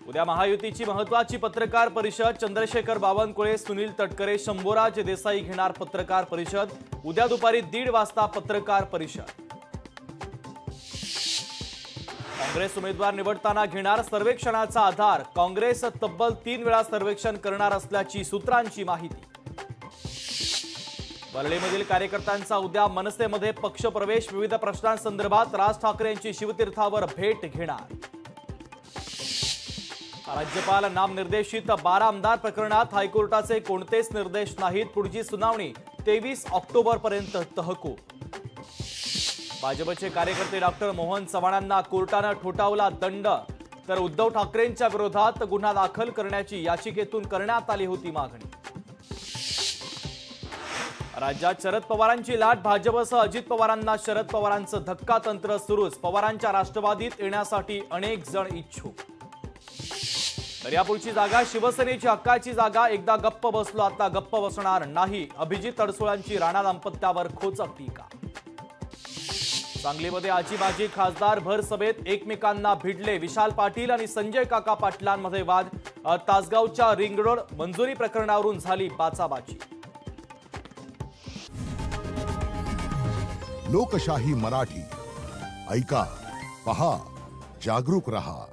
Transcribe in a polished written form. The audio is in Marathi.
उद्या महायुतीची महत्त्वाची पत्रकार परिषद। चंद्रशेखर बावनकुळे, सुनील तटकरे, शंभूराज देसाई घेणार पत्रकार परिषद। उद्या दुपारी 1:30 वाजता पत्रकार परिषद। काँग्रेस उमेदवार निवडताना घेणार सर्वेक्षणाचा आधार। काँग्रेस तब्बल 3 वेळा सर्वेक्षण करणार असल्याची सूत्रांची माहिती। वरळीमधील कार्यकर्त्यांचा उद्या मनसेमध्ये पक्षप्रवेश। विविध प्रश्नांसंदर्भात राज ठाकरे यांची शिवतीर्थावर भेट घेणार। राज्यपाल नामनिर्देशित 12 आमदार प्रकरणात हायकोर्टाचे कोणतेच निर्देश नाहीत। पुढची सुनावणी 23 ऑक्टोबरपर्यंत तहकूब। भाजपचे कार्यकर्ते डॉक्टर मोहन चव्हाणांना कोर्टाने ठोठावला दंड, तर उद्धव ठाकरेंच्या विरोधात गुन्हा दाखल करण्याची याचिकेतून करण्यात आली होती मागणी। राज्यात शरद पवारांची लाट। भाजपसह अजित पवारांना शरद पवारांचं धक्का तंत्र सुरूच। पवारांच्या राष्ट्रवादीत येण्यासाठी अनेक जण इच्छुक। दर्यापूरची जागा शिवसेनेची हक्काची जागा। एकदा गप्प बसलो आता गप्प बसणार नाही। अभिजित अडसुळांची राणा दाम्पत्यावर खोचक टीका। सांगलीमध्ये आजी-माजी खासदार भर सभेत एकमेकांना भिडले। विशाल पाटील आणि संजय काका पाटलांमध्ये वाद। तासगावच्या रिंग रोड मंजुरी प्रकरणावरून झाली बाचाबाची। लोकशाही मराठी ऐका, पहा, जागरूक रहा।